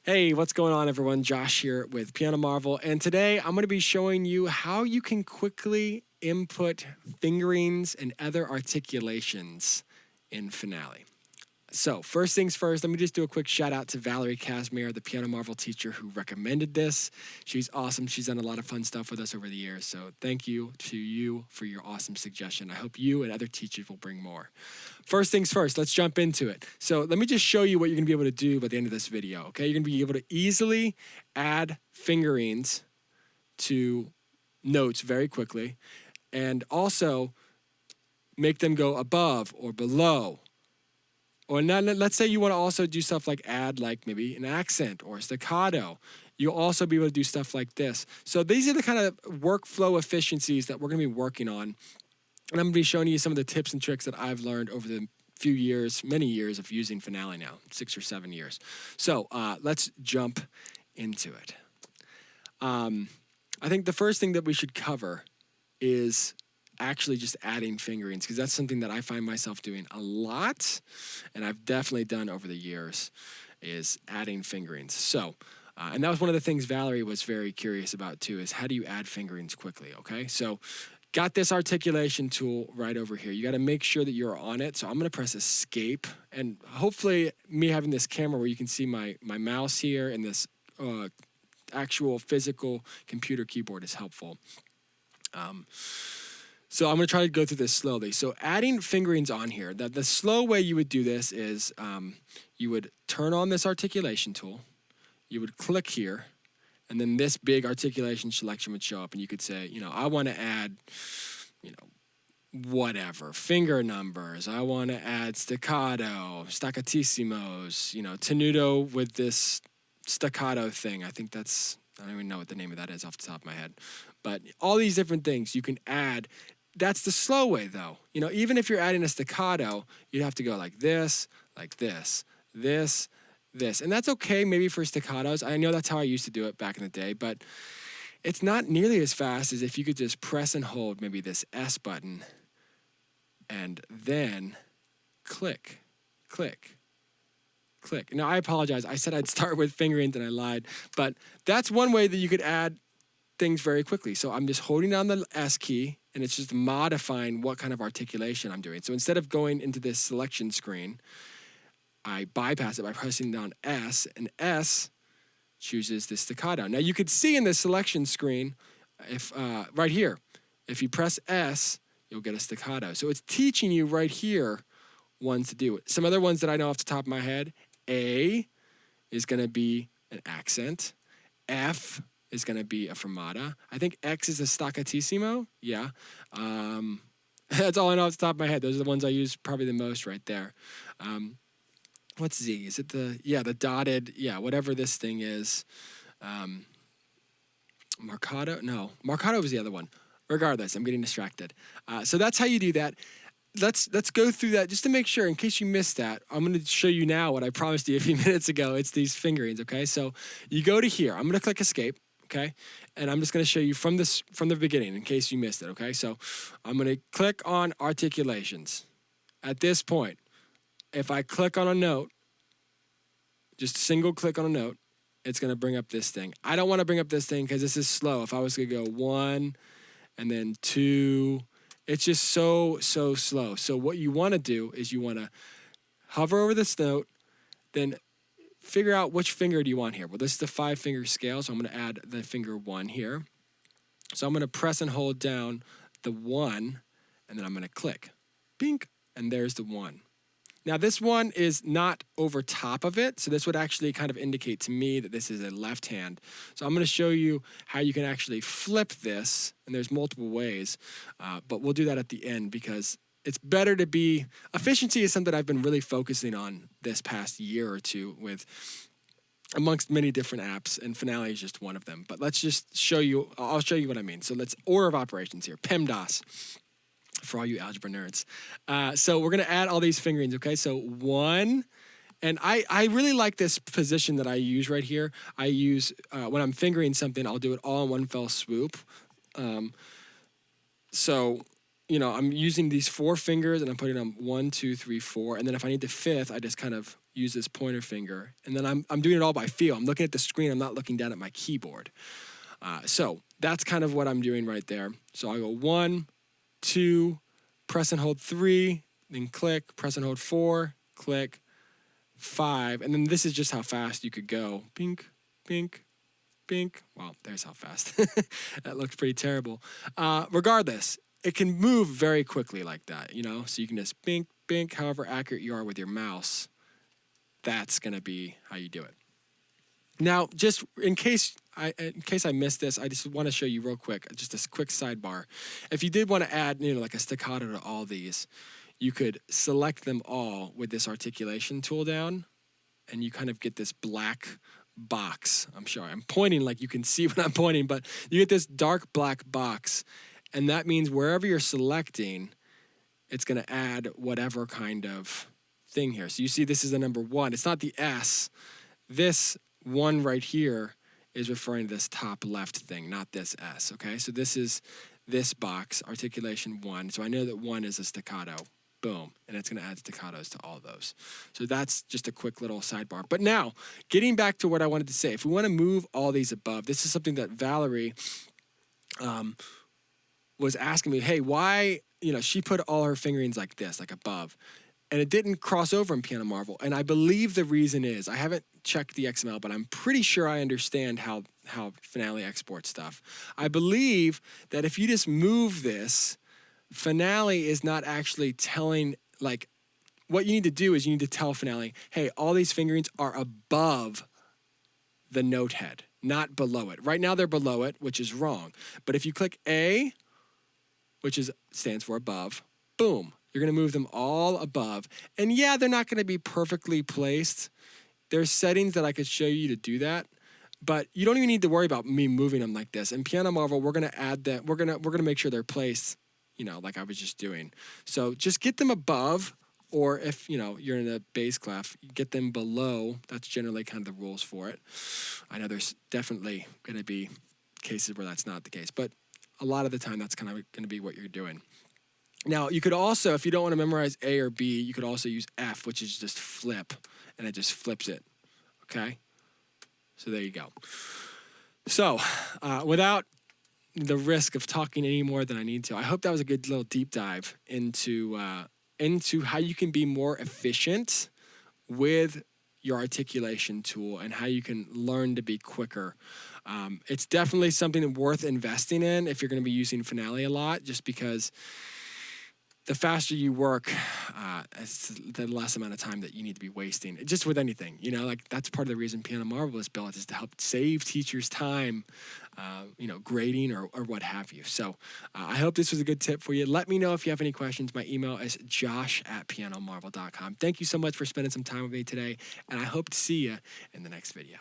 Hey, what's going on, everyone? Josh here with Piano Marvel, and today I'm going to be showing you how you can quickly input fingerings and other articulations in Finale. So, first things first, let me just do a quick shout out to Valerie Casimir, the Piano Marvel teacher who recommended this. She's awesome. She's done a lot of fun stuff with us over the years. So, thank you to you for your awesome suggestion. I hope you and other teachers will bring more. First things first, let's jump into it. So, let me just show you what you're going to be able to do by the end of this video. Okay, you're going to be able to easily add fingerings to notes very quickly, and also make them go above or below. Or let's say you want to also do stuff like add like maybe an accent or staccato. You'll also be able to do stuff like this. So these are the kind of workflow efficiencies that we're going to be working on. And I'm going to be showing you some of the tips and tricks that I've learned over the few years, many years of using Finale now, 6 or 7 years. So let's jump into it. I think the first thing that we should cover is actually just adding fingerings, because that's something that I find myself doing a lot, and I've definitely done over the years, is adding fingerings. So, and that was one of the things Valerie was very curious about too, is how do you add fingerings quickly, okay? So, got this articulation tool right over here. You got to make sure that you're on it. So I'm going to press escape, and hopefully me having this camera where you can see my mouse here and this actual physical computer keyboard is helpful. So I'm going to try to go through this slowly. So adding fingerings on here, the slow way you would do this is you would turn on this articulation tool, you would click here, and then this big articulation selection would show up, and you could say, I want to add, whatever, finger numbers. I want to add staccato, staccatissimos, tenuto with this staccato thing. I don't even know what the name of that is off the top of my head. But all these different things you can add. That's the slow way, though. Even if you're adding a staccato, you'd have to go like this, this. And that's okay maybe for staccatos. I know that's how I used to do it back in the day, but it's not nearly as fast as if you could just press and hold maybe this S button and then click. Now, I apologize. I said I'd start with fingerings and I lied, but that's one way that you could add things very quickly. So I'm just holding down the S key, and it's just modifying what kind of articulation I'm doing. So instead of going into this selection screen, I bypass it by pressing down S, and S chooses the staccato. Now you could see in this selection screen, if right here, if you press S, you'll get a staccato. So it's teaching you right here ones to do it. Some other ones that I know off the top of my head, A is going to be an accent, F is going to be a fermata. I think X is a staccatissimo. Yeah. That's all I know off the top of my head. Those are the ones I use probably the most right there. What's Z? Is it the dotted, whatever this thing is. Marcato? No, Marcato was the other one. Regardless, I'm getting distracted. So that's how you do that. Let's go through that just to make sure, in case you missed that. I'm going to show you now what I promised you a few minutes ago. It's these fingerings, okay? So you go to here. I'm going to click escape. Okay, and I'm just going to show you from the beginning in case you missed it. Okay, so I'm going to click on articulations. At this point, if I click on a note, just single click on a note, it's going to bring up this thing. I don't want to bring up this thing because this is slow. If I was going to go 1 and then 2, it's just so slow. So what you want to do is you want to hover over this note, then figure out which finger do you want here. Well, this is the 5-finger scale, so I'm going to add the finger 1 here. So I'm going to press and hold down the 1, and then I'm going to click. Bink, and there's the 1. Now, this one is not over top of it, so this would actually kind of indicate to me that this is a left hand. So I'm going to show you how you can actually flip this, and there's multiple ways, but we'll do that at the end because it's better to be, efficiency is something I've been really focusing on this past year or two with amongst many different apps, and Finale is just one of them. But let's just show you, I'll show you what I mean. So let's order of operations here, PEMDAS, for all you algebra nerds. So we're gonna add all these fingerings, okay? So 1, and I really like this position that I use right here. I use, when I'm fingering something, I'll do it all in one fell swoop. So I'm using these 4 fingers and I'm putting them 1, 2, 3, 4. And then if I need the 5th, I just kind of use this pointer finger, and then I'm doing it all by feel. I'm looking at the screen. I'm not looking down at my keyboard. So that's kind of what I'm doing right there. So I go 1, 2, press and hold 3, then click, press and hold 4, click, 5, and then this is just how fast you could go. Bink, bink, bink. Well, there's how fast. That looks pretty terrible. Regardless, it can move very quickly like that, you know? So you can just bink, bink, however accurate you are with your mouse. That's going to be how you do it. Now, just in case I missed this, I just want to show you real quick, just a quick sidebar. If you did want to add, like a staccato to all these, you could select them all with this articulation tool down, and you kind of get this black box. I'm sorry, I'm pointing like you can see when I'm pointing, but you get this dark black box, and that means wherever you're selecting, it's going to add whatever kind of thing here. So you see this is the number 1. It's not the S. This 1 right here is referring to this top left thing, not this S, okay? So this is this box, articulation 1. So I know that 1 is a staccato. Boom. And it's going to add staccatos to all those. So that's just a quick little sidebar. But now, getting back to what I wanted to say, if we want to move all these above, this is something that Valerie was asking me, hey, why, she put all her fingerings like this, like above. And it didn't cross over in Piano Marvel. And I believe the reason is, I haven't checked the XML, but I'm pretty sure I understand how Finale exports stuff. I believe that if you just move this, Finale is not actually telling, like, what you need to do is you need to tell Finale, hey, all these fingerings are above the note head, not below it. Right now they're below it, which is wrong. But if you click A, which stands for above, boom. You're going to move them all above. And yeah, they're not going to be perfectly placed. There's settings that I could show you to do that, but you don't even need to worry about me moving them like this. In Piano Marvel, we're going to add that. We're going to make sure they're placed, like I was just doing. So just get them above, or if, you're in a bass clef, get them below. That's generally kind of the rules for it. I know there's definitely going to be cases where that's not the case, but a lot of the time that's kind of going to be what you're doing. Now, you could also, if you don't want to memorize A or B, you could also use F, which is just flip, and it just flips it, okay? So there you go. So without the risk of talking any more than I need to, I hope that was a good little deep dive into how you can be more efficient with your articulation tool and how you can learn to be quicker. It's definitely something worth investing in if you're going to be using Finale a lot, just because the faster you work, the less amount of time that you need to be wasting. Just with anything, like that's part of the reason Piano Marvel is built, is to help save teachers time, grading or what have you. So I hope this was a good tip for you. Let me know if you have any questions. My email is josh@pianomarvel.com. Thank you so much for spending some time with me today, and I hope to see you in the next video.